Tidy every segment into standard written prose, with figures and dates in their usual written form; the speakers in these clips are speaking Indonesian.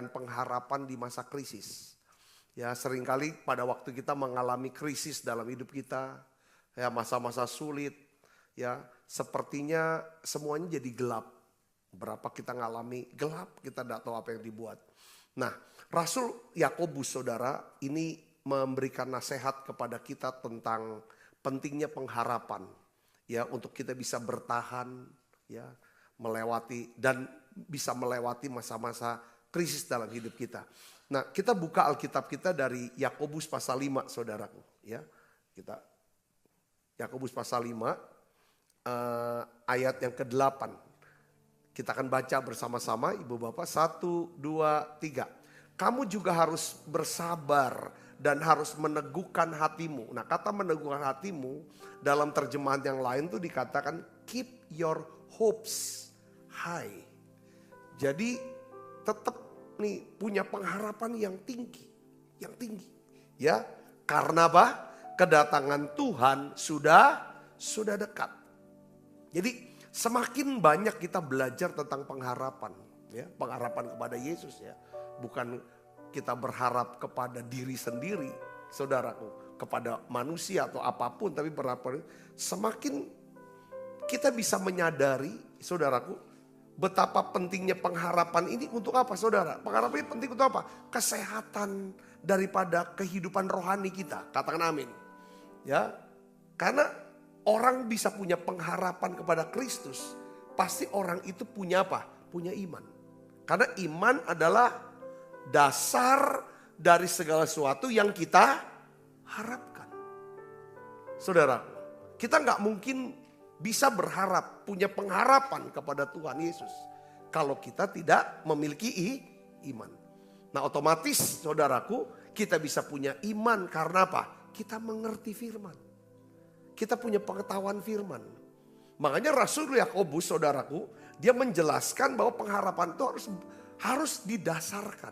pengharapan di masa krisis. Ya, seringkali pada waktu kita mengalami krisis dalam hidup kita, ya masa-masa sulit, ya sepertinya semuanya jadi gelap. Berapa kita ngalami gelap, kita tidak tahu apa yang dibuat. Nah, Rasul Yakobus, saudara, ini memberikan nasihat kepada kita tentang pentingnya pengharapan, ya untuk kita bisa bertahan, ya melewati dan bisa melewati masa-masa krisis dalam hidup kita. Nah, kita buka Alkitab kita dari Yakobus pasal 5, saudaraku, ya. Kita Yakobus pasal 5 ayat yang ke-8. Kita akan baca bersama-sama, Ibu Bapak. 1, 2, 3. Kamu juga harus bersabar dan harus meneguhkan hatimu. Nah, kata meneguhkan hatimu dalam terjemahan yang lain tuh dikatakan keep your hopes high. Jadi tetap nih punya pengharapan yang tinggi, ya. Karena apa? Kedatangan Tuhan sudah dekat. Jadi semakin banyak kita belajar tentang pengharapan, ya, pengharapan kepada Yesus, ya. Bukan kita berharap kepada diri sendiri, saudaraku, kepada manusia atau apapun, tapi berharap semakin kita bisa menyadari, saudaraku, betapa pentingnya pengharapan ini untuk apa, saudara? Pengharapan ini penting untuk apa? Kesehatan daripada kehidupan rohani kita. Katakan amin. Ya, karena orang bisa punya pengharapan kepada Kristus, pasti orang itu punya apa? Punya iman. Karena iman adalah dasar dari segala sesuatu yang kita harapkan. Saudara, kita nggak mungkin bisa berharap, punya pengharapan kepada Tuhan Yesus kalau kita tidak memiliki iman. Nah, otomatis saudaraku, kita bisa punya iman karena apa? Kita mengerti firman. Kita punya pengetahuan firman. Makanya Rasul Yakobus, saudaraku, dia menjelaskan bahwa pengharapan itu harus didasarkan,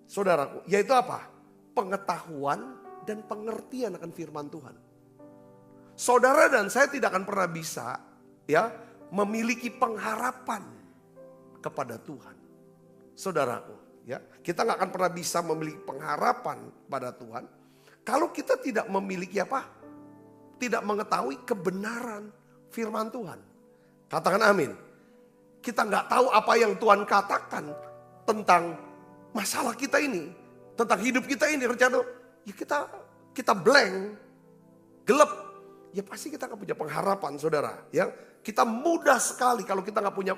saudaraku, yaitu apa? Pengetahuan dan pengertian akan firman Tuhan. Saudara dan saya tidak akan pernah bisa, ya, memiliki pengharapan kepada Tuhan. Saudaraku, ya, kita nggak akan pernah bisa memiliki pengharapan pada Tuhan kalau kita tidak memiliki apa? Tidak mengetahui kebenaran firman Tuhan. Katakan amin. Kita nggak tahu apa yang Tuhan katakan tentang masalah kita ini, tentang hidup kita ini, rencana, ya kita blank, gelap. Ya pasti kita gak punya pengharapan, saudara. Ya, kita mudah sekali kalau kita gak punya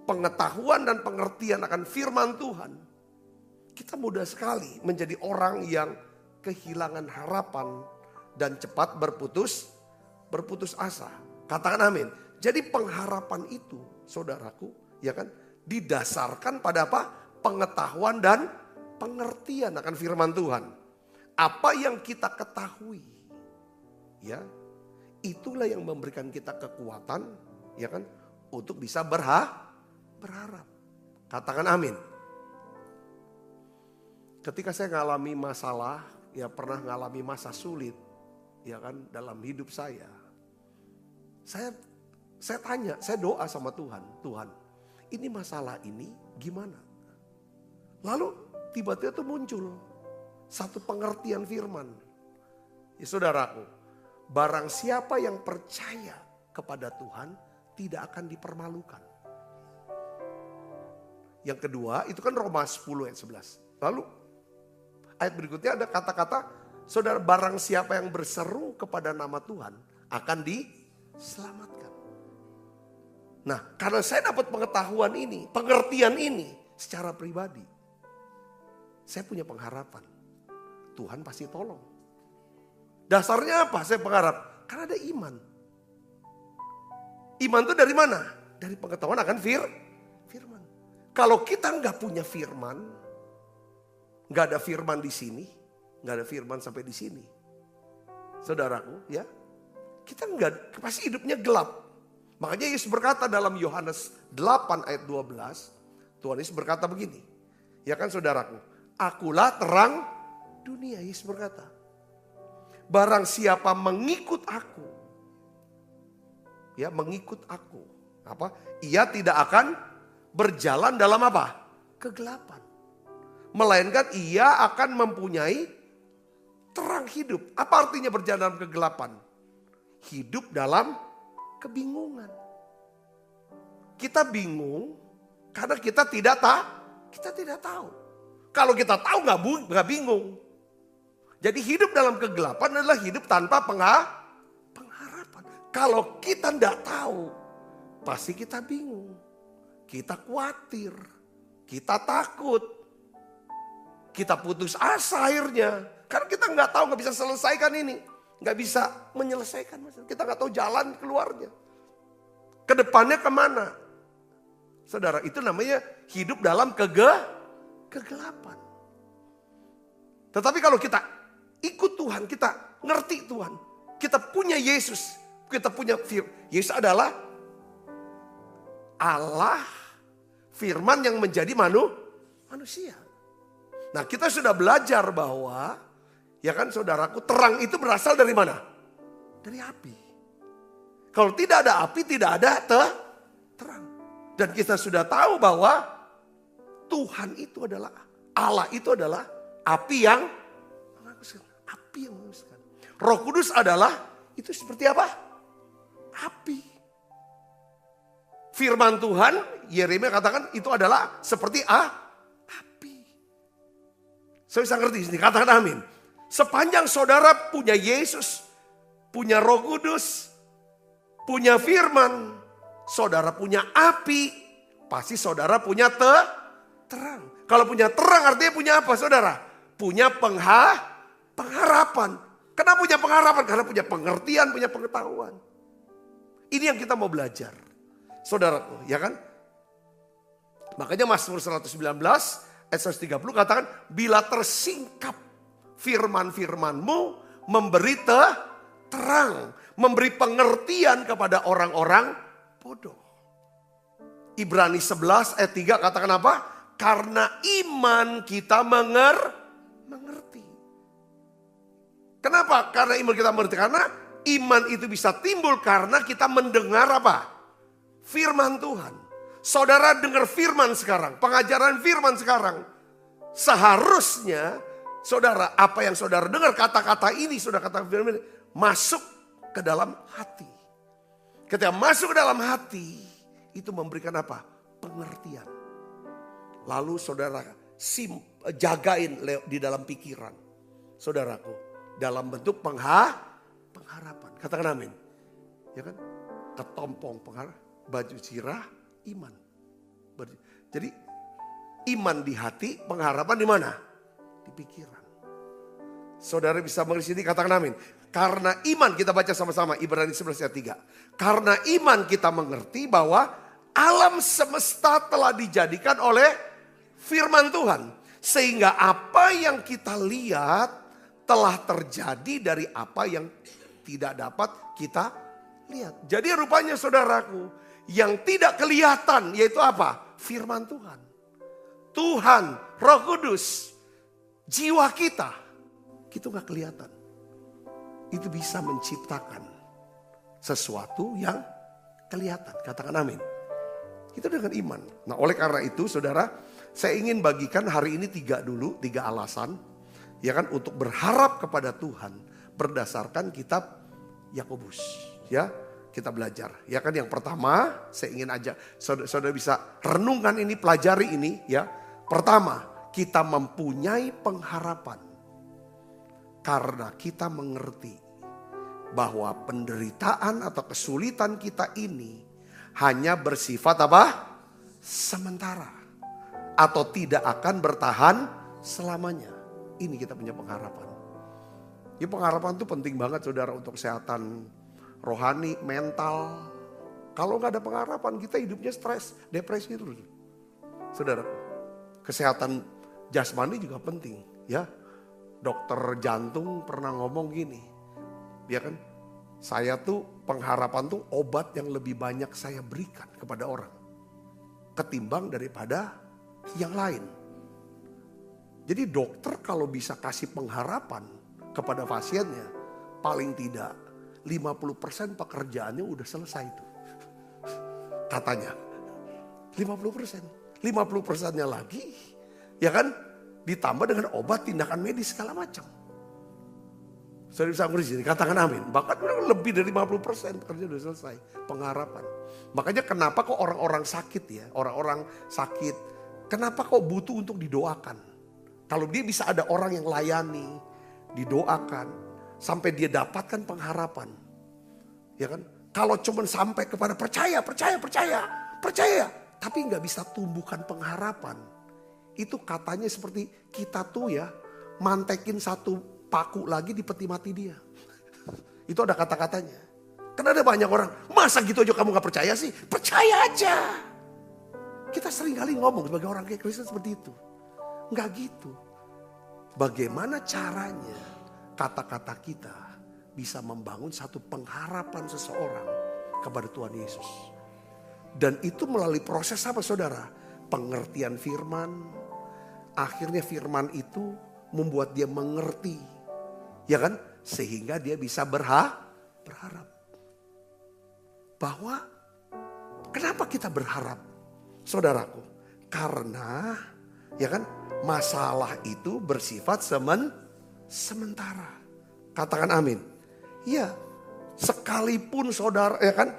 pengetahuan dan pengertian akan firman Tuhan. Kita mudah sekali menjadi orang yang kehilangan harapan dan cepat berputus asa. Katakan amin. Jadi pengharapan itu, saudaraku, ya kan, didasarkan pada apa? Pengetahuan dan pengertian akan firman Tuhan. Apa yang kita ketahui, ya, itulah yang memberikan kita kekuatan, ya kan, untuk bisa berharap. Katakan amin. Ketika saya ngalami masalah, ya pernah ngalami masa sulit, ya kan, dalam hidup saya. Saya tanya, saya doa sama Tuhan, Tuhan, ini masalah ini gimana? Lalu tiba-tiba tuh muncul satu pengertian firman. Ya saudaraku, barang siapa yang percaya kepada Tuhan tidak akan dipermalukan. Yang kedua itu kan Roma 10 ayat 11. Lalu ayat berikutnya ada kata-kata, saudara, barang siapa yang berseru kepada nama Tuhan akan diselamatkan. Nah, karena saya dapat pengetahuan ini, pengertian ini secara pribadi, saya punya pengharapan. Tuhan pasti tolong. Dasarnya apa? Saya berharap karena ada iman. Iman itu dari mana? Dari pengetahuan akan firman. Kalau kita nggak punya firman, nggak ada firman di sini, nggak ada firman sampai di sini, saudaraku, ya, kita nggak, pasti hidupnya gelap. Makanya Yesus berkata dalam Yohanes 8 ayat 12, Tuhan Yesus berkata begini, ya kan, saudaraku, akulah terang dunia. Yesus berkata, barang siapa mengikut aku, ya mengikut aku, apa? Ia tidak akan berjalan dalam apa? Kegelapan. melainkan ia akan mempunyai terang hidup. Apa artinya berjalan dalam kegelapan? Hidup dalam kebingungan. Kita bingung karena kita tidak tahu. Kalau kita tahu nggak bingung. Jadi hidup dalam kegelapan adalah hidup tanpa pengharapan. Kalau kita tidak tahu, pasti kita bingung. Kita khawatir, kita takut, kita putus asa akhirnya. Karena kita nggak tahu, nggak bisa selesaikan ini. Nggak bisa menyelesaikan masalah. Kita nggak tahu jalan keluarnya. Kedepannya kemana? Saudara, itu namanya hidup dalam kegelapan. Tetapi kalau kita ikut Tuhan, kita ngerti Tuhan. Kita punya Yesus. Kita punya Yesus adalah Allah firman yang menjadi manusia. Nah, kita sudah belajar bahwa, ya kan saudaraku, terang itu berasal dari mana? Dari api. Kalau tidak ada api, tidak ada terang. Dan kita sudah tahu bahwa Tuhan itu adalah, Allah itu adalah api yang menghabiskan. Api yang menghabiskan. Roh Kudus adalah, itu seperti apa? Api. Firman Tuhan, Yeremia katakan itu adalah seperti api. Saya bisa ngerti sini, katakan amin. Sepanjang saudara punya Yesus, punya Roh Kudus, punya firman, saudara punya api, pasti saudara punya terang. Kalau punya terang artinya punya apa saudara? Punya pengharapan. Kenapa punya pengharapan? Karena punya pengertian, punya pengetahuan. Ini yang kita mau belajar. Saudaraku, ya kan? Makanya Mazmur 119 ayat 130 katakan, bila tersingkap firman-firmanmu memberi terang, memberi pengertian kepada orang-orang bodoh. Ibrani 11 ayat 3 katakan apa? Karena iman kita mengerti. Kenapa? Karena iman kita mengerti. Karena iman itu bisa timbul karena kita mendengar apa? Firman Tuhan. Saudara dengar firman sekarang, pengajaran firman sekarang. Seharusnya saudara, apa yang saudara dengar, kata-kata ini, saudara kata firman ini, masuk ke dalam hati. Ketika masuk ke dalam hati, itu memberikan apa? Pengertian. Lalu saudara jagain di dalam pikiran. Saudaraku, dalam bentuk pengharapan. Katakan amin. Ya kan? Ketompong pengharapan, baju zirah, iman. Jadi iman di hati, pengharapan di mana? Di pikiran. Saudara bisa mengerti sini, katakan amin. Karena iman, kita baca sama-sama Ibrani 11 ayat 3. Karena iman kita mengerti bahwa alam semesta telah dijadikan oleh firman Tuhan. Sehingga apa yang kita lihat telah terjadi dari apa yang tidak dapat kita lihat. Jadi rupanya saudaraku, yang tidak kelihatan yaitu apa? Firman Tuhan. Tuhan, Roh Kudus, jiwa kita, itu gak kelihatan. Itu bisa menciptakan sesuatu yang kelihatan. Katakan amin. Itu dengan iman. Nah, oleh karena itu saudara, saya ingin bagikan hari ini tiga alasan. Ya kan, untuk berharap kepada Tuhan berdasarkan kitab Yakobus. Ya, kita belajar. Ya kan, yang pertama saya ingin ajak saudara bisa renungkan ini, pelajari ini ya. Pertama, kita mempunyai pengharapan. Karena kita mengerti bahwa penderitaan atau kesulitan kita ini hanya bersifat apa? Sementara. Atau tidak akan bertahan selamanya. Ini kita punya pengharapan. Ya, pengharapan itu penting banget saudara untuk kesehatan rohani, mental. Kalau nggak ada pengharapan kita hidupnya stres, depresi terus. Saudara, kesehatan jasmani juga penting ya. Dokter jantung pernah ngomong gini, ya kan, saya tuh pengharapan tuh obat yang lebih banyak saya berikan kepada orang ketimbang daripada yang lain. Jadi dokter kalau bisa kasih pengharapan kepada pasiennya, paling tidak 50% pekerjaannya udah selesai itu. Katanya 50%, 50%-nya lagi, ya kan, ditambah dengan obat, tindakan medis segala macam. Saudara bisa mengerti sini, katakan amin. Bahkan lebih dari 50% pekerja sudah selesai. Pengharapan. Makanya kenapa kok orang-orang sakit ya, orang-orang sakit, kenapa kok butuh untuk didoakan? Kalau dia bisa ada orang yang layani, didoakan, sampai dia dapatkan pengharapan. Ya kan? Kalau cuma sampai kepada percaya, tapi nggak bisa tumbuhkan pengharapan. Itu katanya seperti kita tuh ya, mantekin satu paku lagi di peti mati dia. Itu ada kata-katanya. Karena ada banyak orang, masa gitu aja kamu gak percaya sih? Percaya aja. Kita sering kali ngomong sebagai orang kayak Kristen seperti itu. Enggak gitu. Bagaimana caranya kata-kata kita bisa membangun satu pengharapan seseorang kepada Tuhan Yesus. Dan itu melalui proses apa saudara? Pengertian firman. Akhirnya firman itu membuat dia mengerti. Ya kan? Sehingga dia bisa berharap. Bahwa kenapa kita berharap? Saudaraku, karena ya kan masalah itu bersifat sementara. Katakan amin. Iya, sekalipun saudara ya kan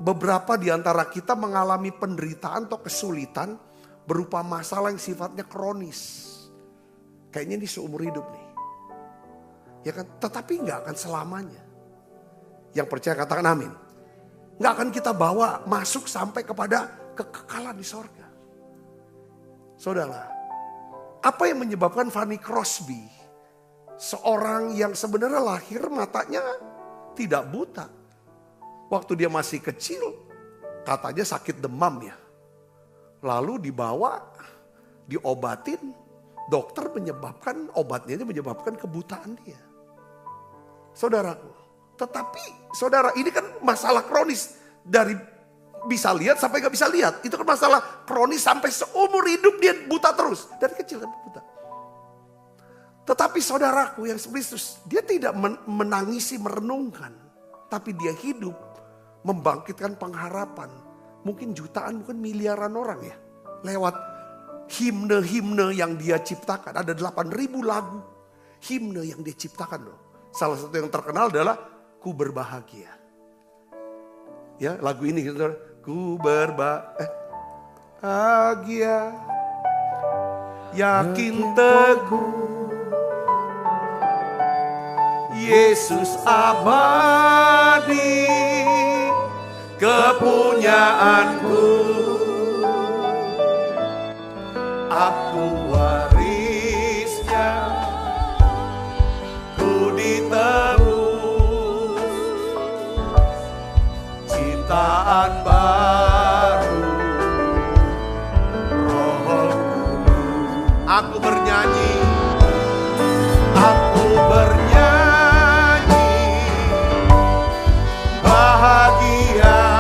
beberapa di antara kita mengalami penderitaan atau kesulitan berupa masalah yang sifatnya kronis. Kayaknya ini seumur hidup nih. Ya kan, tetapi nggak akan selamanya. Yang percaya katakan amin. Nggak akan kita bawa masuk sampai kepada kekekalan di sorga. Saudara, apa yang menyebabkan Fanny Crosby, seorang yang sebenarnya lahir matanya tidak buta. Waktu dia masih kecil, katanya sakit demam ya. Lalu dibawa, diobatin, dokter menyebabkan, obatnya itu menyebabkan kebutaan dia. Saudaraku, tetapi saudara ini kan masalah kronis. Dari bisa lihat sampai gak bisa lihat. Itu kan masalah kronis sampai seumur hidup dia buta terus. Dari kecil sampai buta. Tetapi saudaraku yang Kristus, dia tidak menangisi, merenungkan. Tapi dia hidup membangkitkan pengharapan. Mungkin jutaan, mungkin miliaran orang ya. Lewat himne-himne yang dia ciptakan. Ada 8.000 lagu himne yang dia ciptakan loh. Salah satu yang terkenal adalah Ku Berbahagia. Ya lagu ini gitu. Ku berbahagia. Yakin teguh. Yesus abadi. Kepunyaanku. Aku warisnya. Ku ditebus. Ciptaan baru. Roh Kudus. Aku bernyanyi. Aku bernyanyi. Bahagia.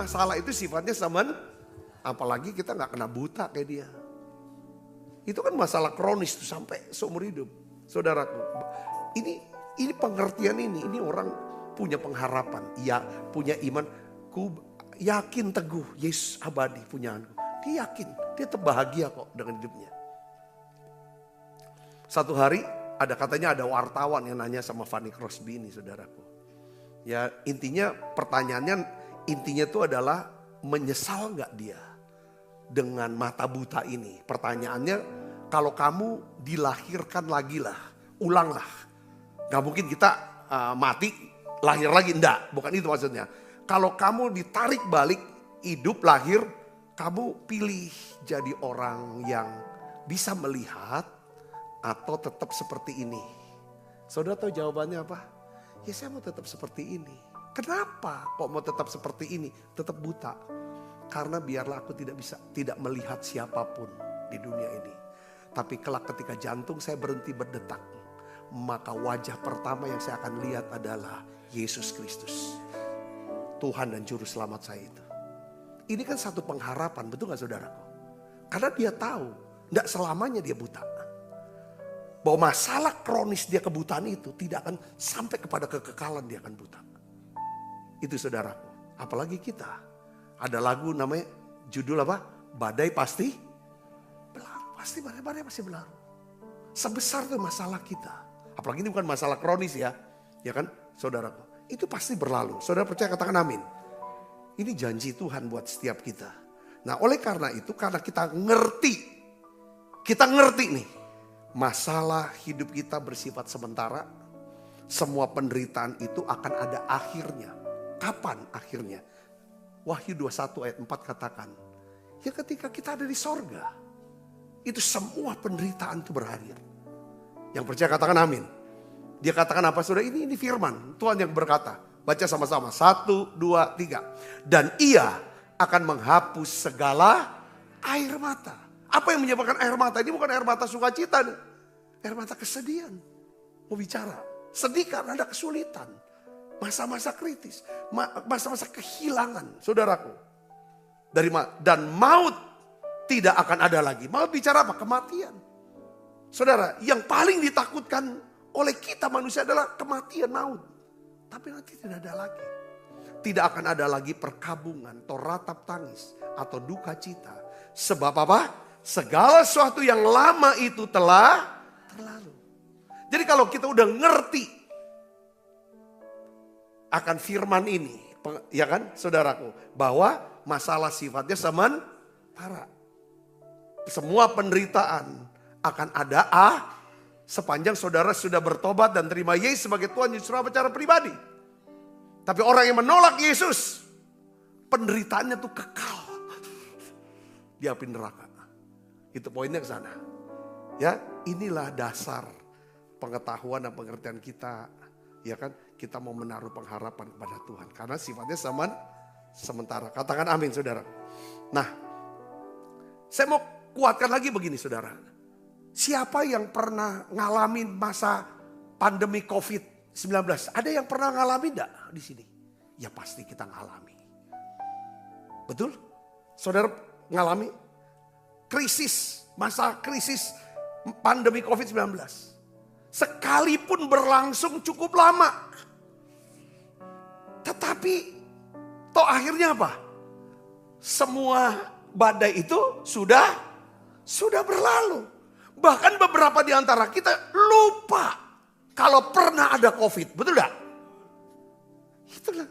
Masalah itu sifatnya apalagi kita nggak kena buta kayak dia. Itu kan masalah kronis tuh sampai seumur hidup. Saudaraku, ini pengertian ini orang punya pengharapan, ya punya iman. Ku yakin teguh, Yesus abadi punyaanku. Dia yakin, dia tetap bahagia kok dengan hidupnya. Satu hari katanya ada wartawan yang nanya sama Fanny Crosby ini saudaraku. Ya intinya pertanyaannya itu adalah menyesal gak dia dengan mata buta ini. Pertanyaannya kalau kamu dilahirkan lagi lah, ulanglah. Gak mungkin kita mati lahir lagi, enggak, bukan itu maksudnya. Kalau kamu ditarik balik hidup lahir, kamu pilih jadi orang yang bisa melihat atau tetap seperti ini. Saudara tahu jawabannya apa? Ya saya mau tetap seperti ini. Kenapa kok mau tetap seperti ini? Tetap buta. Karena biarlah aku tidak melihat siapapun di dunia ini. Tapi kelak ketika jantung saya berhenti berdetak. maka wajah pertama yang saya akan lihat adalah Yesus Kristus. Tuhan dan Juru Selamat saya itu. Ini kan satu pengharapan, betul gak saudaraku? Karena dia tahu, gak selamanya dia buta. Bahwa masalah kronis dia kebutaan itu tidak akan sampai kepada kekekalan dia akan buta. Itu saudaraku. Apalagi kita. Ada lagu namanya, judul apa? Badai pasti berlalu. Pasti badai pasti berlalu. Sebesar itu masalah kita. Apalagi ini bukan masalah kronis ya. Ya kan saudaraku. Itu pasti berlalu. Saudara percaya, katakan amin. Ini janji Tuhan buat setiap kita. Nah oleh karena itu, karena kita ngerti nih. Masalah hidup kita bersifat sementara. Semua penderitaan itu akan ada akhirnya. Kapan akhirnya? Wahyu 21 ayat 4 katakan. Ya ketika kita ada di sorga. Itu semua penderitaan itu berakhir. Yang percaya katakan amin. Dia katakan apa saudara? Ini firman Tuhan yang berkata. Baca sama-sama. 1, 2, 3. Dan ia akan menghapus segala air mata. Apa yang menyebabkan air mata? Ini bukan air mata sukacita. Air mata kesedihan. Mau bicara. Sedih karena ada kesulitan. Masa-masa kritis. Masa-masa kehilangan. Saudaraku. Dan maut tidak akan ada lagi. Maut bicara apa? Kematian. Saudara, yang paling ditakutkan oleh kita manusia adalah kematian, maut. Tapi nanti tidak ada lagi. Tidak akan ada lagi perkabungan atau ratap tangis atau duka cita. Sebab apa? Segala sesuatu yang lama itu telah terlalu. Jadi kalau kita udah ngerti akan firman ini, ya kan saudaraku, bahwa masalah sifatnya sementara. Semua penderitaan akan ada sepanjang saudara sudah bertobat dan terima Yesus sebagai Tuhan Yesus secara pribadi. Tapi orang yang menolak Yesus, penderitaannya tuh kekal di api neraka. Itu poinnya ke sana. Ya, inilah dasar pengetahuan dan pengertian kita, ya kan? Kita mau menaruh pengharapan kepada Tuhan karena sifatnya sementara. Katakan amin, saudara. Nah, saya mau kuatkan lagi begini, saudara. Siapa yang pernah ngalamin masa pandemi COVID-19? Ada yang pernah ngalamin enggak di sini? Ya pasti kita ngalami. Betul? Saudara ngalami masa krisis pandemi COVID-19. Sekalipun berlangsung cukup lama. Tetapi toh akhirnya apa? Semua badai itu sudah berlalu. Bahkan beberapa di antara kita lupa kalau pernah ada COVID. Betul gak? Itulah.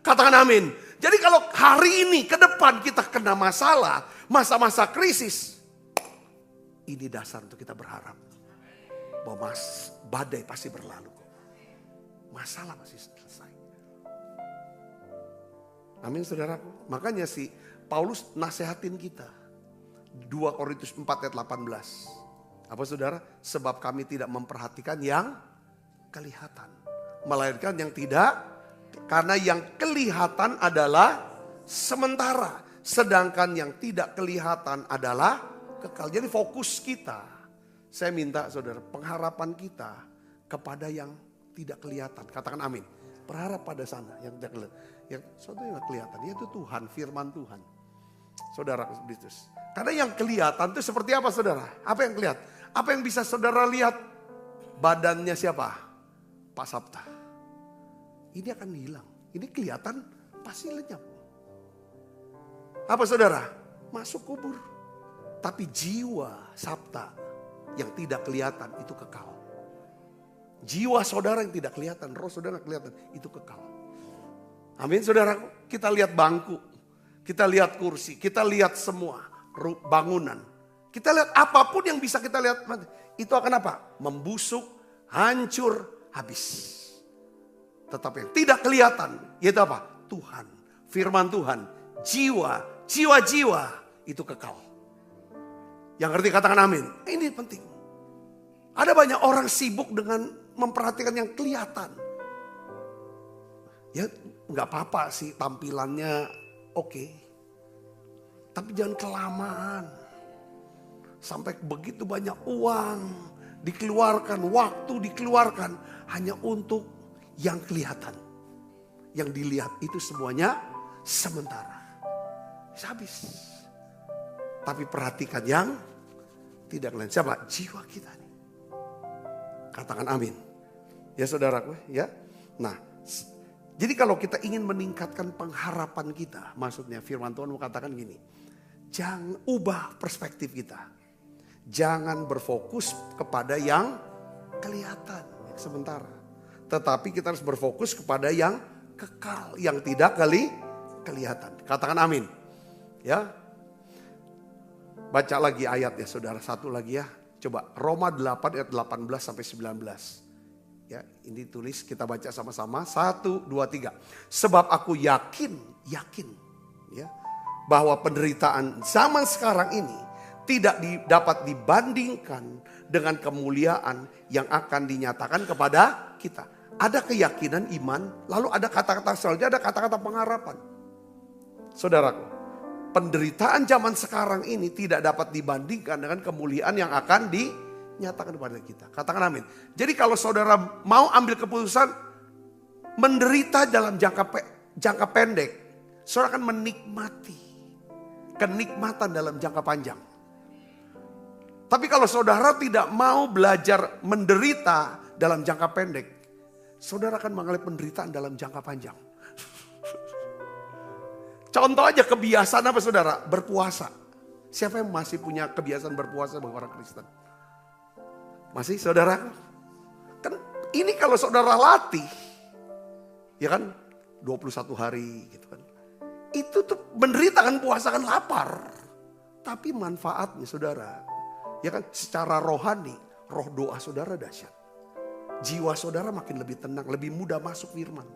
Katakan amin. Jadi kalau hari ini ke depan kita kena masalah, masa-masa krisis. Ini dasar untuk kita berharap. Bahwa badai pasti berlalu. Masalah pasti selesai. Amin saudaraku. Makanya si Paulus nasehatin kita. 2 Korintus 4 ayat 18. Apa saudara? Sebab kami tidak memperhatikan yang kelihatan. Melainkan yang tidak. Karena yang kelihatan adalah sementara. Sedangkan yang tidak kelihatan adalah kekal. Jadi fokus kita. Saya minta saudara, pengharapan kita kepada yang tidak kelihatan. Katakan amin. Berharap pada sana yang tidak kelihatan. Yang sesuatu yang tidak kelihatan, yaitu Tuhan, firman Tuhan. Saudara Kristus. Karena yang kelihatan itu seperti apa saudara? Apa yang kelihatan? Apa yang bisa saudara lihat? Badannya siapa? Pak Sabta. Ini akan hilang. Ini kelihatan pasti lenyap. Apa saudara? Masuk kubur. Tapi jiwa Sabta yang tidak kelihatan itu kekal. Jiwa saudara yang tidak kelihatan, roh saudara yang kelihatan itu kekal. Amin saudara. Kita lihat bangku. Kita lihat kursi. Kita lihat semua bangunan. Kita lihat apapun yang bisa kita lihat. Itu akan apa? Membusuk, hancur, habis. Tetapi yang tidak kelihatan. Yaitu apa? Tuhan. Firman Tuhan. Jiwa-jiwa itu kekal. Yang ngerti katakan amin. Ini penting. Ada banyak orang sibuk dengan memperhatikan yang kelihatan. Ya nggak apa-apa sih tampilannya oke. Tapi jangan kelamaan. Sampai begitu banyak uang, dikeluarkan, waktu dikeluarkan hanya untuk yang kelihatan. Yang dilihat itu semuanya sementara. Habis. Tapi perhatikan yang tidak lain. Siapa? Jiwa kita nih. Katakan amin. Ya saudaraku ya. Nah, jadi kalau kita ingin meningkatkan pengharapan kita, maksudnya firman Tuhan mengatakan gini. Jangan ubah perspektif kita. Jangan berfokus kepada yang kelihatan, yang sementara. Tetapi kita harus berfokus kepada yang kekal, yang tidak kelihatan. Katakan amin. Ya. Baca lagi ayatnya saudara, satu lagi ya. Coba Roma 8 ayat 18 sampai 19. Ya, ini tulis kita baca sama-sama. 1, 2, 3. Sebab aku yakin ya, bahwa penderitaan zaman sekarang ini tidak dapat dibandingkan dengan kemuliaan yang akan dinyatakan kepada kita. Ada keyakinan iman, lalu ada kata-kata selanjutnya, ada kata-kata pengharapan. Saudaraku, penderitaan zaman sekarang ini tidak dapat dibandingkan dengan kemuliaan yang akan dinyatakan kepada kita. Katakan amin. Jadi kalau saudara mau ambil keputusan menderita dalam jangka pendek, saudara akan menikmati kenikmatan dalam jangka panjang. Tapi kalau saudara tidak mau belajar menderita dalam jangka pendek, saudara akan mengalami penderitaan dalam jangka panjang. Contoh aja kebiasaan apa saudara? Berpuasa. Siapa yang masih punya kebiasaan berpuasa bagi orang Kristen? Masih saudara? Kan ini kalau saudara latih, ya kan 21 hari gitu kan. Itu tuh menderita kan, puasa kan, lapar. Tapi manfaatnya saudara, ya kan secara rohani, roh doa saudara dahsyat. Jiwa saudara makin lebih tenang, lebih mudah masuk firman.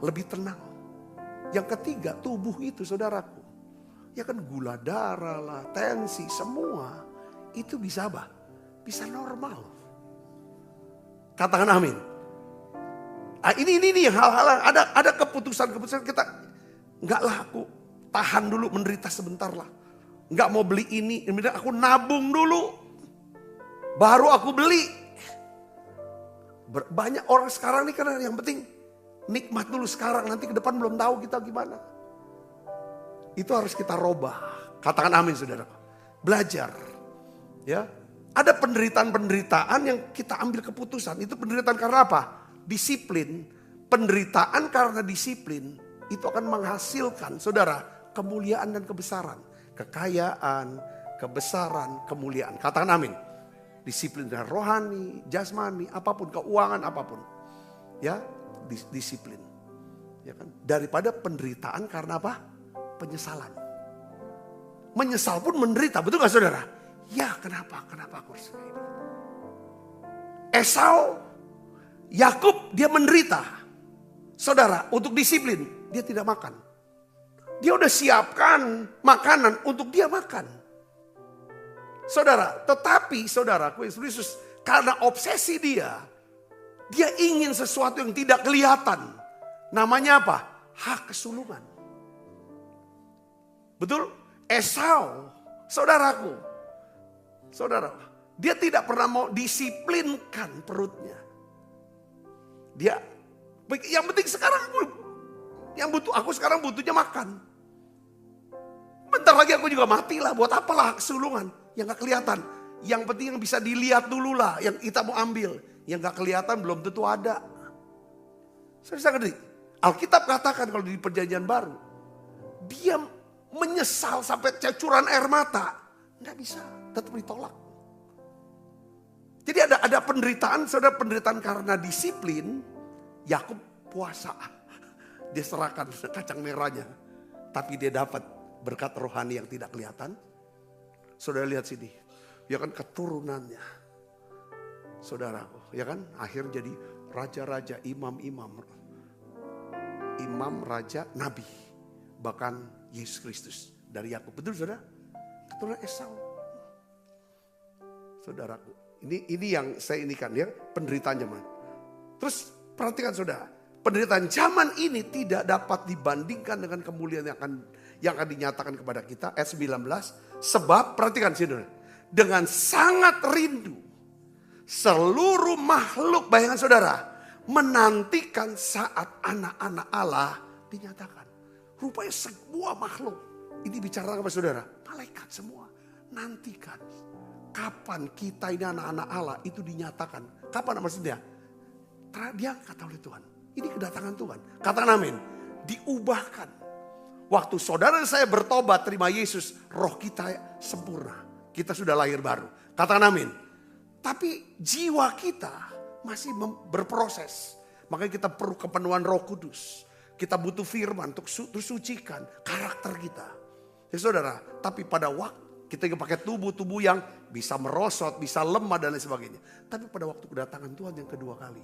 Lebih tenang. Yang ketiga, tubuh itu saudaraku. Ya kan gula darah lah, tensi, semua. Itu bisa apa? Bisa normal. Katakan amin. Ini hal-hal, ada keputusan kita. Enggak lah, aku tahan dulu, menderita sebentar lah. Enggak mau beli ini, aku nabung dulu. Baru aku beli. Banyak orang sekarang nih karena yang penting nikmat dulu sekarang, nanti ke depan belum tahu kita gimana. Itu harus kita robah. Katakan amin saudara. Belajar. Ya. Ada penderitaan-penderitaan yang kita ambil keputusan. Itu penderitaan karena apa? Disiplin. Penderitaan karena disiplin itu akan menghasilkan saudara kemuliaan dan kebesaran. Kekayaan, kebesaran, kemuliaan. Katakan amin. Disiplin dan rohani, jasmani, apapun, keuangan apapun. Ya. Disiplin, ya kan? Daripada penderitaan karena apa? Penyesalan. Menyesal pun menderita, betul gak saudara? Ya kenapa aku harus ini? Esau, Yakub dia menderita. Saudara, untuk disiplin dia tidak makan. Dia udah siapkan makanan untuk dia makan. Saudara, tetapi saudaraku Yesus karena obsesi dia ingin sesuatu yang tidak kelihatan. Namanya apa? Hak kesulungan. Betul? Esau, saudaraku. Saudara, dia tidak pernah mau disiplinkan perutnya. Dia, yang penting sekarang aku sekarang butuhnya makan. Bentar lagi aku juga mati lah, buat apalah hak kesulungan yang gak kelihatan. Yang penting yang bisa dilihat dulu lah, yang kita mau ambil. Yang gak kelihatan belum tentu ada. Saya ngerti. Alkitab katakan kalau di perjanjian baru. Dia menyesal sampai cucuran air mata. Nggak bisa, tetap ditolak. Jadi ada penderitaan, saudara, penderitaan karena disiplin. Yakub puasa. Dia serahkan kacang merahnya. Tapi dia dapat berkat rohani yang tidak kelihatan. Saudara lihat sini. Ya kan keturunannya. Saudaraku, ya kan? Akhir jadi raja-raja, imam-imam. Imam, raja, nabi. Bahkan Yesus Kristus dari Yakub. Betul saudara? Keturunan Esau. Saudaraku, ini yang saya inikan ya, penderitaan zaman. Terus perhatikan saudara, penderitaan zaman ini tidak dapat dibandingkan dengan kemuliaan yang akan dinyatakan kepada kita. Ayat 19, sebab perhatikan saudara, dengan sangat rindu seluruh makhluk, bayangan saudara, menantikan saat anak-anak Allah dinyatakan. Rupanya sebuah makhluk, ini bicara apa saudara? Malaikat semua, nantikan. Kapan kita ini anak-anak Allah itu dinyatakan? Kapan maksudnya? Diangkat oleh Tuhan. Ini kedatangan Tuhan. Katakan amin. Diubahkan. Waktu saudara dan saya bertobat terima Yesus, roh kita sempurna. Kita sudah lahir baru. Katakan amin. Tapi jiwa kita masih berproses. Makanya kita perlu kepenuhan Roh Kudus. Kita butuh firman untuk sucikan karakter kita. Ya saudara, tapi pada waktu kita pakai tubuh-tubuh yang bisa merosot, bisa lemah dan lain sebagainya. Tapi pada waktu kedatangan Tuhan yang kedua kali,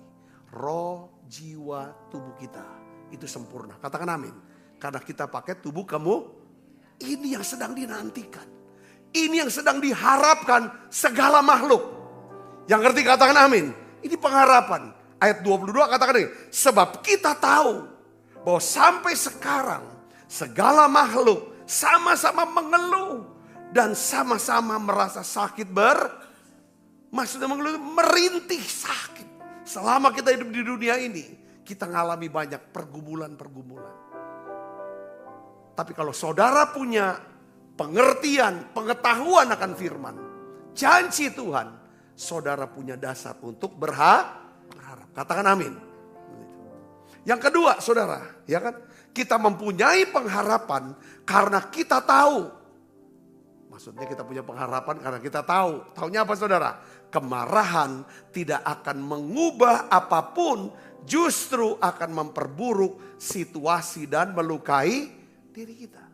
roh, jiwa, tubuh kita itu sempurna. Katakan amin. Karena kita pakai tubuh kamu, ini yang sedang dinantikan. Ini yang sedang diharapkan segala makhluk. Yang ngerti katakan amin. Ini pengharapan. Ayat 22 katakan ini. Sebab kita tahu bahwa sampai sekarang segala makhluk sama-sama mengeluh. Dan sama-sama merasa sakit maksudnya mengeluh, merintih sakit. Selama kita hidup di dunia ini, kita ngalami banyak pergumulan-pergumulan. Tapi kalau saudara punya pengertian, pengetahuan akan firman, janji Tuhan, saudara punya dasar untuk berharap. Katakan amin. Yang kedua saudara, ya kan? Kita mempunyai pengharapan karena kita tahu. Maksudnya kita punya pengharapan karena kita tahu. Taunya apa saudara? Kemarahan tidak akan mengubah apapun, justru akan memperburuk situasi dan melukai diri kita.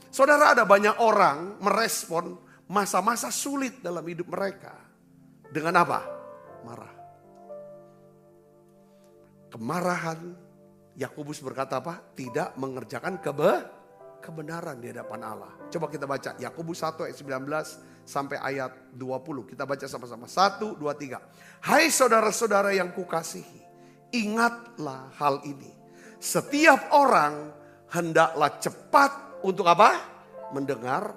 Saudara, ada banyak orang merespon masa-masa sulit dalam hidup mereka. Dengan apa? Marah. Kemarahan, Yakobus berkata apa? Tidak mengerjakan kebenaran di hadapan Allah. Coba kita baca Yakobus 1 ayat 19 sampai ayat 20. Kita baca sama-sama. 1, 2, 3. Hai saudara-saudara yang kukasihi, ingatlah hal ini. Setiap orang hendaklah cepat untuk apa? Mendengar.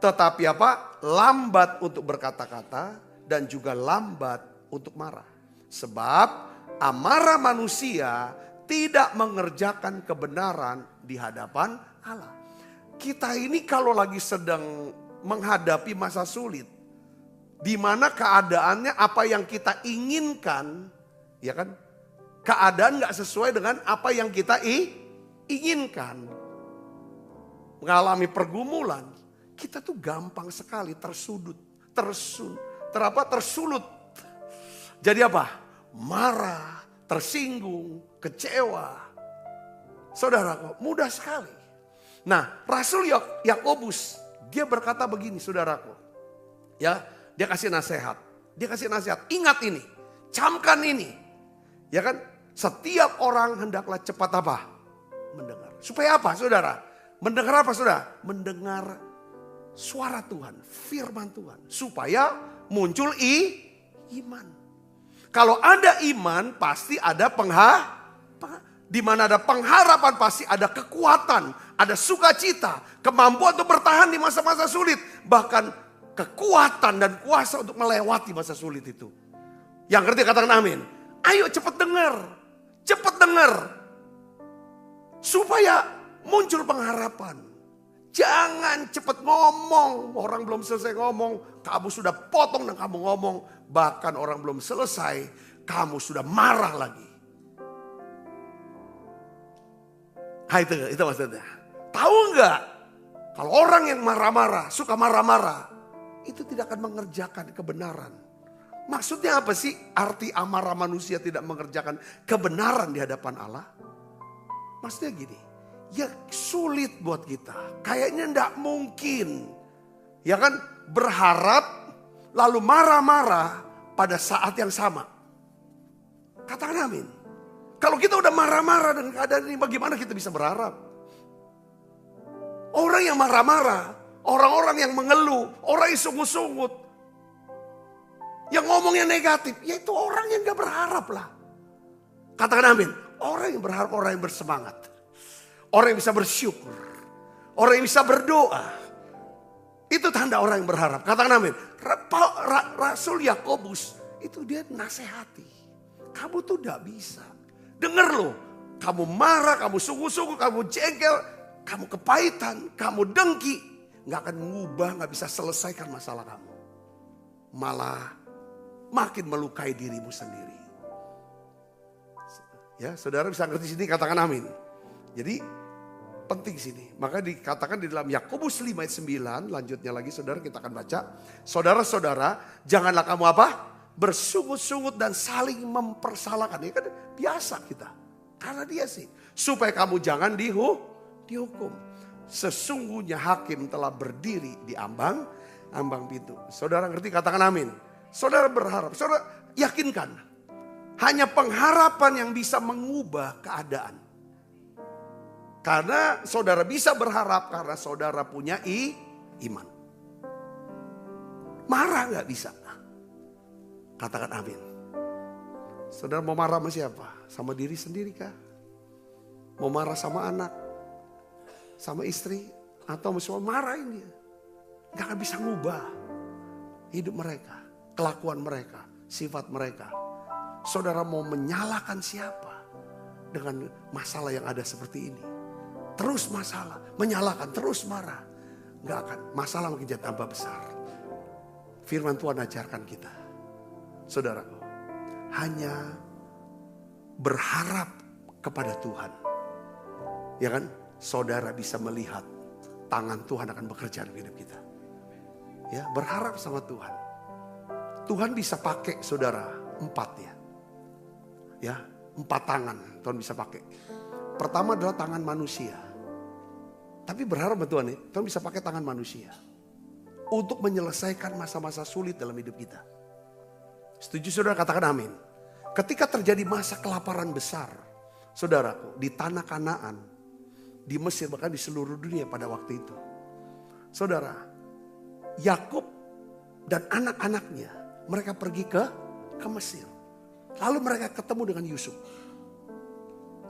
Tetapi apa? Lambat untuk berkata-kata dan juga lambat untuk marah. Sebab amarah manusia tidak mengerjakan kebenaran di hadapan Allah. Kita ini kalau lagi sedang menghadapi masa sulit, di mana keadaannya apa yang kita inginkan, ya kan? Keadaan nggak sesuai dengan apa yang kita inginkan. Mengalami pergumulan, kita tuh gampang sekali tersulut. Jadi apa? Marah, tersinggung, kecewa. Saudara, mudah sekali. Nah, Rasul Yakobus, dia berkata begini, saudaraku. Ya, dia kasih nasihat. Ingat ini, camkan ini. Ya kan? Setiap orang hendaklah cepat apa? Mendengar. Supaya apa, saudara? Mendengar apa, saudara? Mendengar suara Tuhan, firman Tuhan. Supaya muncul iman. Kalau ada iman, pasti ada di mana ada pengharapan pasti ada kekuatan, ada sukacita, kemampuan untuk bertahan di masa-masa sulit. Bahkan kekuatan dan kuasa untuk melewati masa sulit itu. Yang ngerti katakan amin. Ayo cepat dengar. Supaya muncul pengharapan. Jangan cepat ngomong. Orang belum selesai ngomong, kamu sudah potong dan kamu ngomong. Bahkan orang belum selesai, kamu sudah marah lagi. Nah, itu maksudnya. Tahu nggak? Kalau orang yang marah-marah, suka marah-marah, itu tidak akan mengerjakan kebenaran. Maksudnya apa sih arti amarah manusia tidak mengerjakan kebenaran di hadapan Allah? Maksudnya gini, ya sulit buat kita. Kayaknya enggak mungkin. Ya kan, berharap lalu marah-marah pada saat yang sama. Katakan amin. Kalau kita udah marah-marah dengan keadaan ini, bagaimana kita bisa berharap? Orang yang marah-marah, orang-orang yang mengeluh, orang yang sungut-sungut, yang ngomongnya negatif, ya itu orang yang gak berharap lah. Katakan amin. Orang yang berharap, orang yang bersemangat. Orang yang bisa bersyukur. Orang yang bisa berdoa. Itu tanda orang yang berharap. Katakan amin. Rasul Yakobus Itu dia nasihati. Kamu tuh gak bisa. Dengar loh, kamu marah, kamu sungguh-sungguh, kamu jengkel, kamu kepahitan, kamu dengki. Gak akan mengubah, gak bisa selesaikan masalah kamu. Malah makin melukai dirimu sendiri. Ya, saudara bisa ngerti sini, katakan amin. Jadi penting sini. Maka dikatakan di dalam Yakobus 5 ayat 9, lanjutnya lagi saudara kita akan baca. Saudara-saudara, janganlah kamu apa? Bersungut-sungut dan saling mempersalahkan. Ini kan biasa kita. Karena dia sih. Supaya kamu jangan dihukum. Sesungguhnya hakim telah berdiri di ambang pintu. Saudara ngerti, katakan amin. Saudara berharap, saudara yakinkan. Hanya pengharapan yang bisa mengubah keadaan. Karena saudara bisa berharap karena saudara punya iman. Marah gak bisa. Katakan amin. Saudara mau marah sama siapa? Sama diri sendiri kah? Mau marah sama anak? Sama istri? Atau mau marahin dia? Gak akan bisa ngubah hidup mereka, kelakuan mereka, sifat mereka. Saudara mau menyalahkan siapa dengan masalah yang ada seperti ini? Terus masalah, menyalahkan, terus marah. Gak akan, masalah makin jadi tambah besar. Firman Tuhan ajarkan kita, saudaraku, hanya berharap kepada Tuhan. Ya kan, saudara bisa melihat tangan Tuhan akan bekerja dalam hidup kita. Ya, berharap sama Tuhan. Tuhan bisa pakai saudara 4 ya. Ya, 4 tangan Tuhan bisa pakai. Pertama adalah tangan manusia. Tapi berharap sama Tuhan nih, Tuhan bisa pakai tangan manusia. Untuk menyelesaikan masa-masa sulit dalam hidup kita. Setuju saudara, katakan amin. Ketika terjadi masa kelaparan besar, saudaraku, di tanah Kanaan, di Mesir, bahkan di seluruh dunia pada waktu itu. Saudara, Yakub dan anak-anaknya, mereka pergi ke Mesir. Lalu mereka ketemu dengan Yusuf.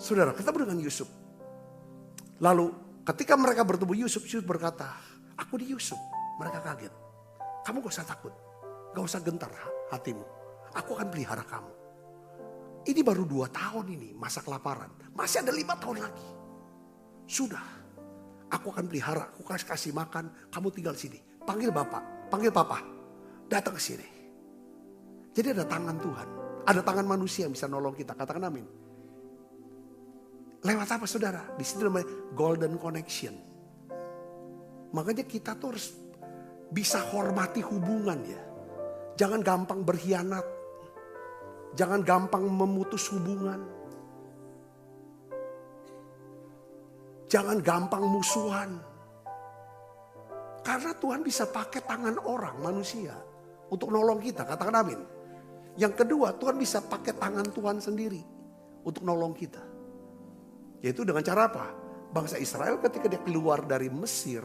Saudara, ketemu dengan Yusuf. Lalu ketika mereka bertemu Yusuf, Yusuf berkata, aku di Yusuf. Mereka kaget. Kamu gak usah takut. Gak usah gentar hatimu. Aku akan pelihara kamu. Ini baru 2 tahun ini masa kelaparan. Masih ada 5 tahun lagi. Sudah. Aku akan pelihara. Aku kasih makan. Kamu tinggal sini. Panggil bapak. Panggil papa. Datang ke sini. Jadi ada tangan Tuhan. Ada tangan manusia yang bisa nolong kita. Katakan amin. Lewat apa saudara? Di situ namanya golden connection. Makanya kita tuh harus bisa hormati hubungan ya. Jangan gampang berkhianat. Jangan gampang memutus hubungan. Jangan gampang musuhan. Karena Tuhan bisa pakai tangan orang, manusia. Untuk nolong kita, katakan amin. Yang kedua, Tuhan bisa pakai tangan Tuhan sendiri. Untuk nolong kita. Yaitu dengan cara apa? Bangsa Israel ketika dia keluar dari Mesir.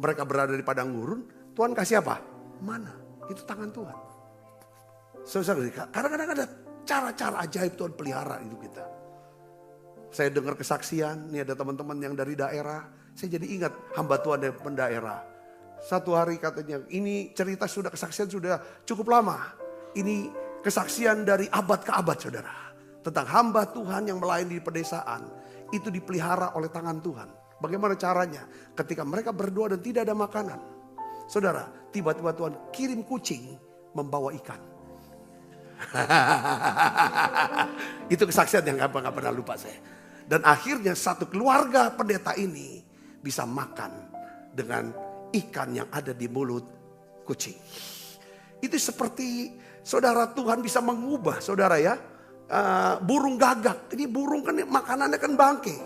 Mereka berada di padang gurun. Tuhan kasih apa? Mana? Itu tangan Tuhan. Kadang-kadang ada cara-cara ajaib Tuhan pelihara hidup kita. Saya dengar kesaksian, nih ada teman-teman yang dari daerah. Saya jadi ingat hamba Tuhan dari pendaerah. Satu hari katanya, ini cerita sudah kesaksian sudah cukup lama. Ini kesaksian dari abad ke abad saudara. Tentang hamba Tuhan yang melayani di pedesaan. Itu dipelihara oleh tangan Tuhan. Bagaimana caranya? Ketika mereka berdoa dan tidak ada makanan. Saudara, tiba-tiba Tuhan kirim kucing membawa ikan. Itu kesaksian yang gak pernah lupa saya. Dan akhirnya satu keluarga pendeta ini bisa makan dengan ikan yang ada di mulut kucing. Itu seperti saudara, Tuhan bisa mengubah saudara ya. Burung gagak, ini burung kan makanannya kan bangke.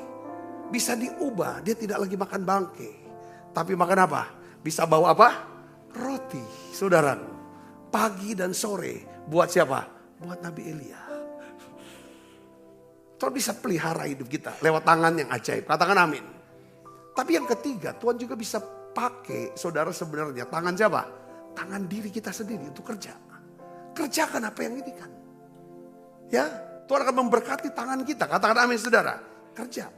Bisa diubah, dia tidak lagi makan bangke. Tapi makan apa? Bisa bawa apa? Roti, saudara. Pagi dan sore, buat siapa? Buat Nabi Elia. Tuhan bisa pelihara hidup kita lewat tangan yang ajaib. Katakan amin. Tapi yang ketiga, Tuhan juga bisa pakai saudara sebenarnya. Tangan siapa? Tangan diri kita sendiri untuk kerja. Kerjakan apa yang ini kan. Ya, Tuhan akan memberkati tangan kita. Katakan amin saudara. Kerja.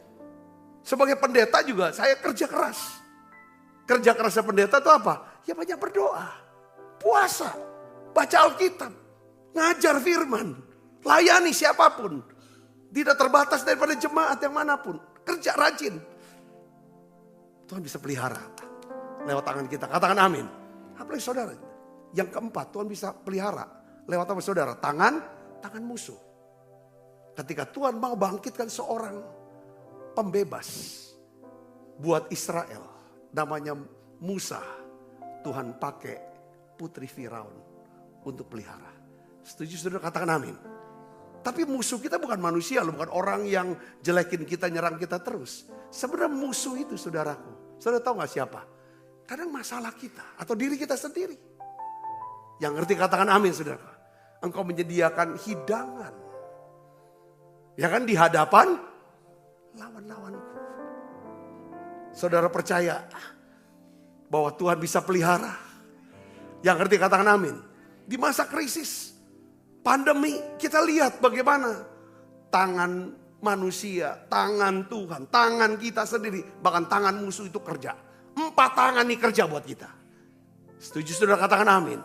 Sebagai pendeta juga saya kerja keras. Kerja kerasnya pendeta itu apa? Ya banyak berdoa. Puasa. Baca Alkitab. Ngajar firman. Layani siapapun. Tidak terbatas daripada jemaat yang manapun. Kerja rajin. Tuhan bisa pelihara lewat tangan kita. Katakan amin. Apalagi saudara. Yang keempat, Tuhan bisa pelihara lewat apa saudara? Tangan musuh. Ketika Tuhan mau bangkitkan seorang pembebas buat Israel. Namanya Musa. Tuhan pakai putri Firaun untuk pelihara. Setuju saudara? Katakan amin. Tapi musuh kita bukan manusia loh. Bukan orang yang jelekin kita, nyerang kita terus. Sebenarnya musuh itu saudaraku. Saudara tahu gak siapa? Kadang masalah kita atau diri kita sendiri. Yang ngerti katakan amin saudara. Engkau menyediakan hidangan. Ya kan di hadapan lawan-lawanku. Saudara percaya bahwa Tuhan bisa pelihara. Yang ngerti katakan amin. Di masa krisis, pandemi, kita lihat bagaimana tangan manusia, tangan Tuhan, tangan kita sendiri, bahkan tangan musuh itu kerja. 4 tangan nih kerja buat kita. Setuju saudara katakan amin.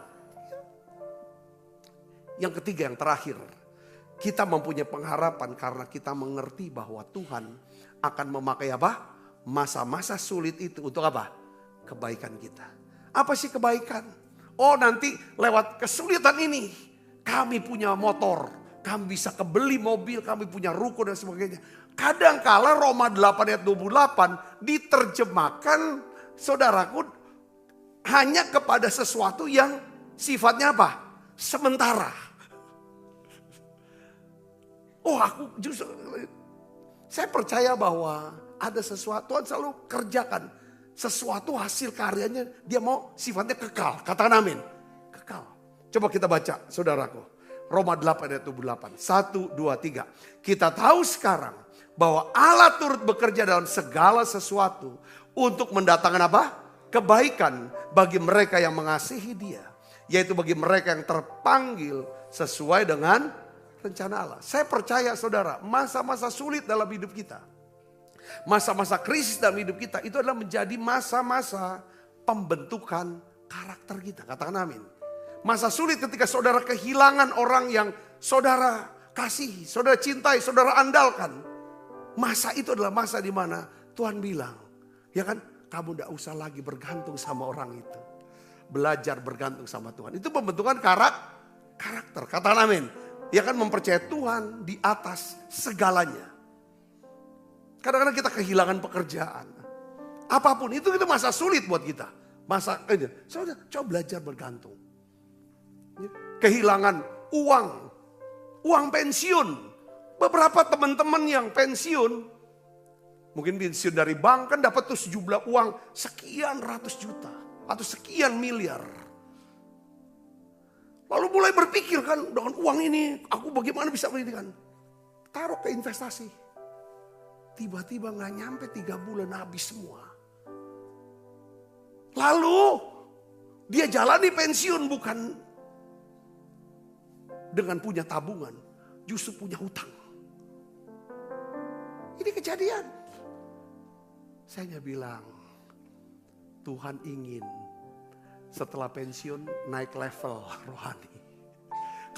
Yang ketiga, yang terakhir, kita mempunyai pengharapan karena kita mengerti bahwa Tuhan akan memakai apa? Masa-masa sulit itu untuk apa? Kebaikan kita. Apa sih kebaikan? Oh nanti lewat kesulitan ini kami punya motor, kami bisa kebeli mobil, kami punya ruko dan sebagainya. Kadangkala Roma 8 ayat 28 diterjemahkan saudaraku hanya kepada sesuatu yang sifatnya apa? Sementara. Oh aku justru, saya percaya bahwa ada sesuatu Tuhan selalu kerjakan. Sesuatu hasil karyanya dia mau sifatnya kekal. Katakan amin. Kekal. Coba kita baca saudaraku. Roma 8 ayat 28. 1, 2, 3. Kita tahu sekarang bahwa Allah turut bekerja dalam segala sesuatu untuk mendatangkan apa? Kebaikan bagi mereka yang mengasihi Dia. Yaitu bagi mereka yang terpanggil sesuai dengan rencana Allah. Saya percaya saudara, masa-masa sulit dalam hidup kita. Masa-masa krisis dalam hidup kita itu adalah menjadi masa-masa pembentukan karakter kita. Katakan amin. Masa sulit ketika saudara kehilangan orang yang saudara kasihi, saudara cintai, saudara andalkan. Masa itu adalah masa di mana Tuhan bilang, ya kan, kamu tidak usah lagi bergantung sama orang itu. Belajar bergantung sama Tuhan. Itu pembentukan karakter. Katakan amin. Ya kan, mempercayai Tuhan di atas segalanya. Kadang-kadang kita kehilangan pekerjaan. Apapun itu masa sulit buat kita. Masa ini, saudara coba belajar bergantung. Kehilangan uang pensiun. Beberapa teman-teman yang pensiun, mungkin pensiun dari bank kan dapat tuh sejumlah uang sekian ratus juta atau sekian miliar. Lalu mulai berpikir kan, dengan uang ini aku bagaimana bisa begini kan? Taruh ke investasi. Tiba-tiba gak nyampe 3 bulan habis semua. Lalu dia jalani pensiun bukan dengan punya tabungan. Justru punya hutang. Ini kejadian. Saya bilang Tuhan ingin setelah pensiun naik level rohani.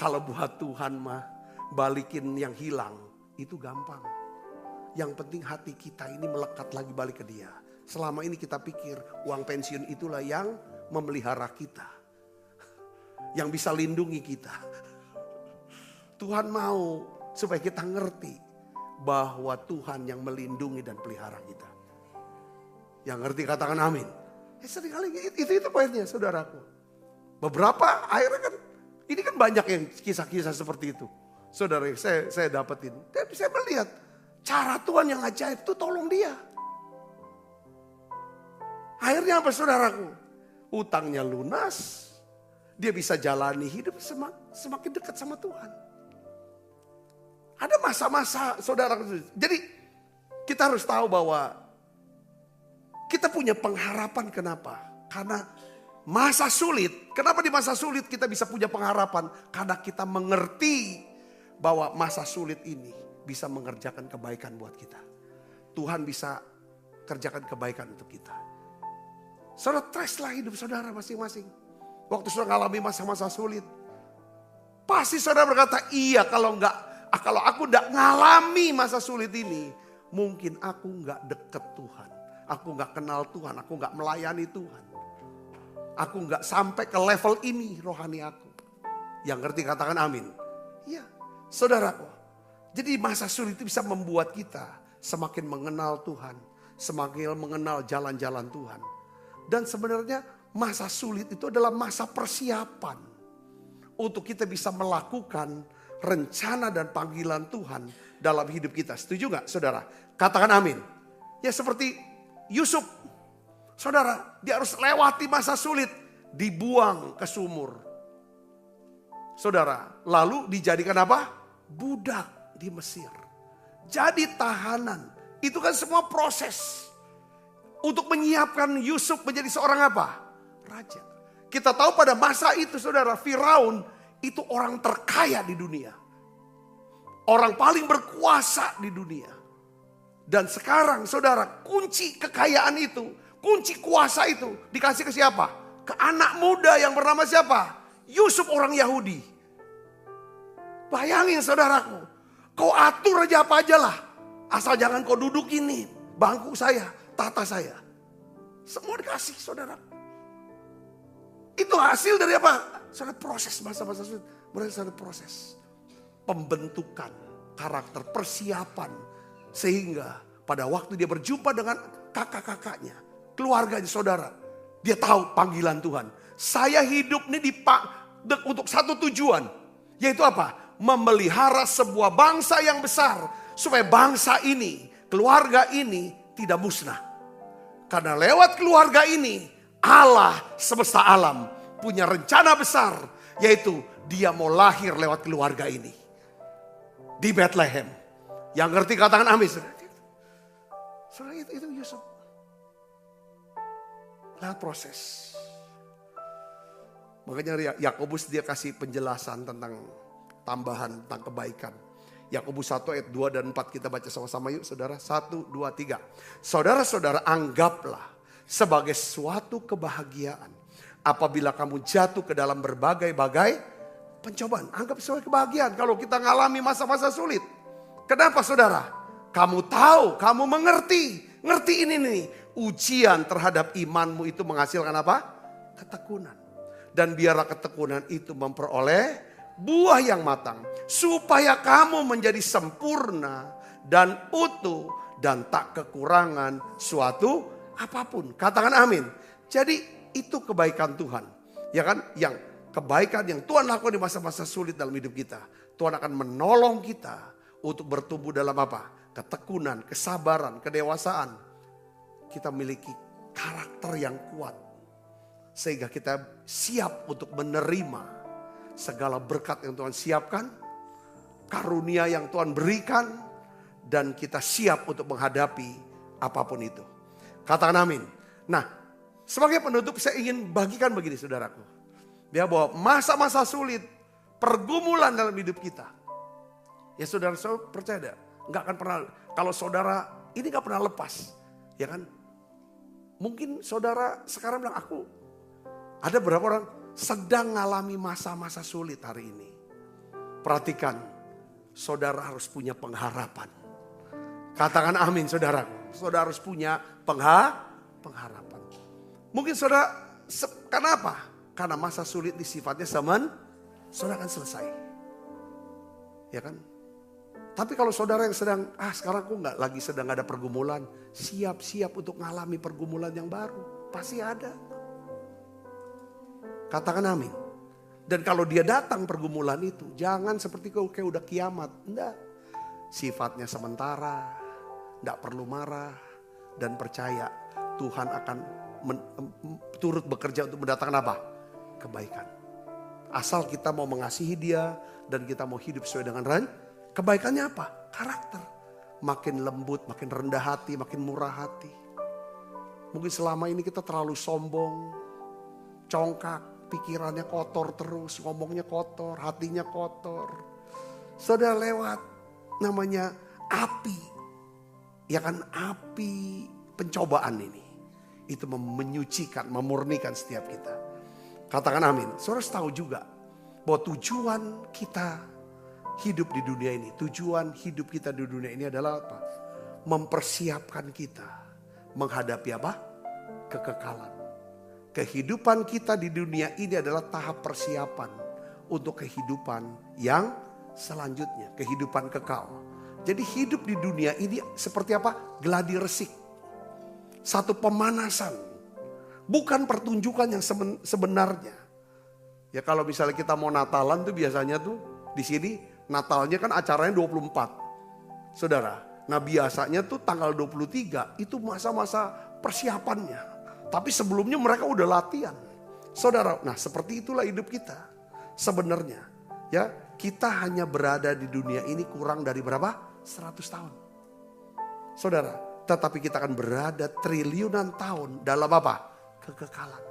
Kalau buat Tuhan mah balikin yang hilang itu gampang. Yang penting hati kita ini melekat lagi balik ke Dia. Selama ini kita pikir uang pensiun itulah yang memelihara kita. Yang bisa lindungi kita. Tuhan mau supaya kita ngerti bahwa Tuhan yang melindungi dan pelihara kita. Yang ngerti katakan amin. Seringkali itu poinnya saudaraku. Beberapa akhirnya kan, ini kan banyak yang kisah-kisah seperti itu. Saudara saya dapetin. Tapi saya melihat cara Tuhan yang ajaib itu tolong dia. Akhirnya apa saudaraku? Utangnya lunas. Dia bisa jalani hidup semakin dekat sama Tuhan. Ada masa-masa saudaraku. Jadi kita harus tahu bahwa kita punya pengharapan. Kenapa? Karena masa sulit. Kenapa di masa sulit kita bisa punya pengharapan? Karena kita mengerti bahwa masa sulit ini bisa mengerjakan kebaikan buat kita. Tuhan bisa kerjakan kebaikan untuk kita. Saudara, trace lah hidup saudara masing-masing. Waktu saudara mengalami masa-masa sulit. Pasti saudara berkata, iya kalau aku enggak ngalami masa sulit ini, mungkin aku enggak deket Tuhan. Aku enggak kenal Tuhan, aku enggak melayani Tuhan. Aku enggak sampai ke level ini rohani aku. Yang ngerti katakan amin. Iya, saudaraku. Jadi masa sulit itu bisa membuat kita semakin mengenal Tuhan. Semakin mengenal jalan-jalan Tuhan. Dan sebenarnya masa sulit itu adalah masa persiapan. Untuk kita bisa melakukan rencana dan panggilan Tuhan dalam hidup kita. Setuju gak saudara? Katakan amin. Ya seperti Yusuf. Saudara, dia harus lewati masa sulit. Dibuang ke sumur. Saudara, lalu dijadikan apa? Budak di Mesir. Jadi tahanan. Itu kan semua proses. Untuk menyiapkan Yusuf menjadi seorang apa? Raja. Kita tahu pada masa itu saudara, Firaun itu orang terkaya di dunia. Orang paling berkuasa di dunia. Dan sekarang saudara, kunci kekayaan itu, kunci kuasa itu dikasih ke siapa? Ke anak muda yang bernama siapa? Yusuf, orang Yahudi. Bayangin saudaraku, kau atur aja apa aja lah. Asal jangan kau duduk ini, bangku saya, tata saya. Semua dikasih saudara. Itu hasil dari apa? Saudara, proses masa-masa sulit. Mereka proses pembentukan karakter, persiapan. Sehingga pada waktu dia berjumpa dengan kakak-kakaknya, keluarganya saudara. Dia tahu panggilan Tuhan. Saya hidup ini untuk satu tujuan. Yaitu apa? Memelihara sebuah bangsa yang besar. Supaya bangsa ini, keluarga ini tidak musnah. Karena lewat keluarga ini, Allah semesta alam punya rencana besar. Yaitu dia mau lahir lewat keluarga ini. Di Bethlehem. Yang ngerti katakan amin. Saudara, itu Yusuf. Lewat proses. Makanya Yakobus dia kasih penjelasan tentang tambahan, tentang kebaikan. Yakobus 1 ayat 2 dan 4 kita baca sama-sama yuk saudara. 1, 2, 3. Saudara-saudara, anggaplah sebagai suatu kebahagiaan apabila kamu jatuh ke dalam berbagai-bagai pencobaan. Anggap sebagai kebahagiaan kalau kita ngalami masa-masa sulit. Kenapa saudara? Kamu tahu, kamu mengerti. Ngerti ini nih. Ujian terhadap imanmu itu menghasilkan apa? Ketekunan. Dan biarlah ketekunan itu memperoleh buah yang matang. Supaya kamu menjadi sempurna dan utuh dan tak kekurangan suatu apapun. Katakan amin. Jadi itu kebaikan Tuhan. Ya kan? Yang kebaikan yang Tuhan lakukan di masa-masa sulit dalam hidup kita. Tuhan akan menolong kita untuk bertumbuh dalam apa? Ketekunan, kesabaran, kedewasaan. Kita memiliki karakter yang kuat. Sehingga kita siap untuk menerima segala berkat yang Tuhan siapkan. Karunia yang Tuhan berikan. Dan kita siap untuk menghadapi apapun itu. Katakan amin. Nah, sebagai penutup saya ingin bagikan begini saudaraku. Ya, bahwa masa-masa sulit, pergumulan dalam hidup kita. Ya saudara, saya percaya nggak akan pernah, kalau saudara ini nggak pernah lepas. Ya kan? Mungkin saudara sekarang bilang, ada beberapa orang sedang mengalami masa-masa sulit hari ini. Perhatikan, saudara harus punya pengharapan. Katakan amin saudara. Saudara harus punya pengharapan. Mungkin saudara, kenapa? Karena masa sulit di sifatnya saudara akan selesai. Ya kan? Tapi kalau saudara yang sedang, sekarang aku sedang ada pergumulan. Siap-siap untuk mengalami pergumulan yang baru. Pasti ada. Katakan amin. Dan kalau dia datang pergumulan itu, jangan seperti kayak udah kiamat. Enggak. Sifatnya sementara. Enggak perlu marah. Dan percaya Tuhan akan turut bekerja untuk mendatangkan apa? Kebaikan. Asal kita mau mengasihi dia dan kita mau hidup sesuai dengan kebaikannya apa? Karakter. Makin lembut, makin rendah hati, makin murah hati. Mungkin selama ini kita terlalu sombong, congkak, pikirannya kotor terus, ngomongnya kotor, hatinya kotor. Sudah lewat namanya api. Ya kan, api pencobaan ini. Itu menyucikan, memurnikan setiap kita. Katakan amin. Saudara tahu juga bahwa tujuan kita hidup di dunia ini, tujuan hidup kita di dunia ini adalah apa? Mempersiapkan kita menghadapi apa? Kekekalan. Kehidupan kita di dunia ini adalah tahap persiapan untuk kehidupan yang selanjutnya, kehidupan kekal. Jadi hidup di dunia ini seperti apa? Gladi resik. Satu pemanasan. Bukan pertunjukan yang sebenarnya. Ya kalau misalnya kita mau Natalan tuh biasanya tuh di sini Natalnya kan acaranya 24. Saudara, nah biasanya tuh tanggal 23 itu masa-masa persiapannya. Tapi sebelumnya mereka udah latihan. Saudara, nah seperti itulah hidup kita. Sebenarnya ya kita hanya berada di dunia ini kurang dari berapa? 100 tahun. Saudara, tetapi kita akan berada triliunan tahun dalam apa? Kekekalan.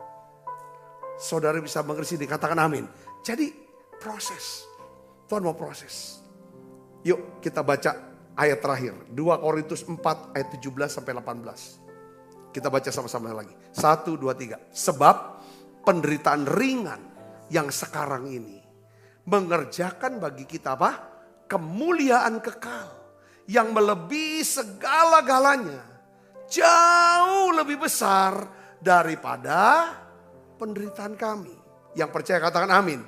Saudara bisa mengerti, dikatakan amin. Jadi proses. Tuhan mau proses. Yuk kita baca ayat terakhir. 2 Korintus 4 ayat 17 sampai 18. Kita baca sama-sama lagi. 1, 2, 3. Sebab penderitaan ringan yang sekarang ini mengerjakan bagi kita apa? Kemuliaan kekal yang melebihi segala-galanya. Jauh lebih besar daripada penderitaan kami. Yang percaya katakan amin.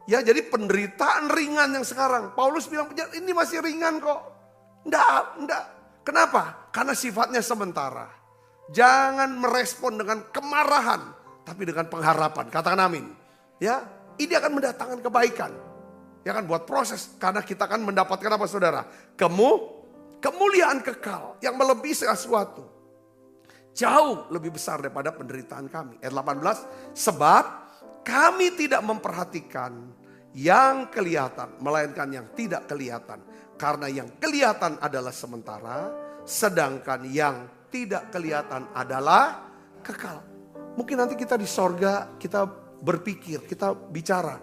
Ya jadi penderitaan ringan yang sekarang. Paulus bilang ini masih ringan kok. Enggak. Kenapa? Karena sifatnya sementara. Jangan merespon dengan kemarahan, tapi dengan pengharapan. Katakan amin. Ya, ini akan mendatangkan kebaikan. Ya kan buat proses, karena kita akan mendapatkan apa saudara? Kemuliaan kekal yang melebihi segala sesuatu. Jauh lebih besar daripada penderitaan kami. Ayat 18, sebab kami tidak memperhatikan yang kelihatan, melainkan yang tidak kelihatan. Karena yang kelihatan adalah sementara, sedangkan yang tidak kelihatan adalah kekal. Mungkin nanti kita di sorga, kita berpikir, kita bicara.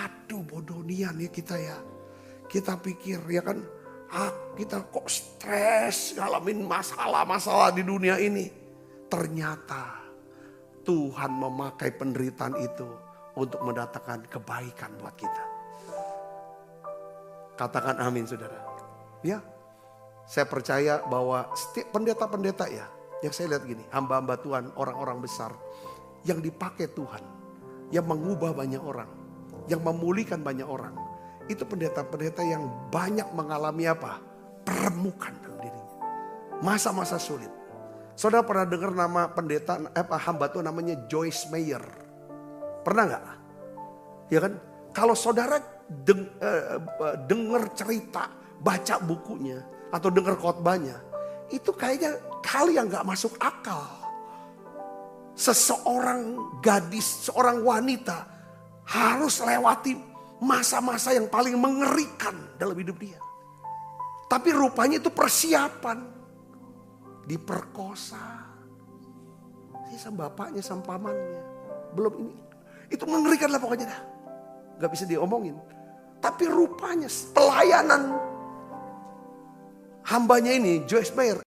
Aduh bodoh nian ya kita ya. Kita pikir ya kan, kita kok stres ngalamin masalah-masalah di dunia ini. Ternyata Tuhan memakai penderitaan itu untuk mendatangkan kebaikan buat kita. Katakan amin saudara. Ya. Saya percaya bahwa setiap pendeta-pendeta ya, yang saya lihat gini, hamba-hamba Tuhan, orang-orang besar yang dipakai Tuhan, yang mengubah banyak orang, yang memulihkan banyak orang. Itu pendeta-pendeta yang banyak mengalami apa? Peremukan dalam dirinya. Masa-masa sulit. Saudara pernah dengar nama pendeta, hamba Tuhan namanya Joyce Meyer? Pernah nggak? Ya kan? Kalau saudara dengar cerita, baca bukunya, atau dengar khotbahnya, itu kayaknya hal yang gak masuk akal. Seseorang gadis, seorang wanita harus lewati masa-masa yang paling mengerikan dalam hidup dia. Tapi rupanya itu persiapan. Diperkosa. Sama bapaknya, sama pamannya. Belum ini. Itu mengerikan lah pokoknya dah. Gak bisa diomongin. Tapi rupanya pelayanan hambanya ini, Joyce Meyer,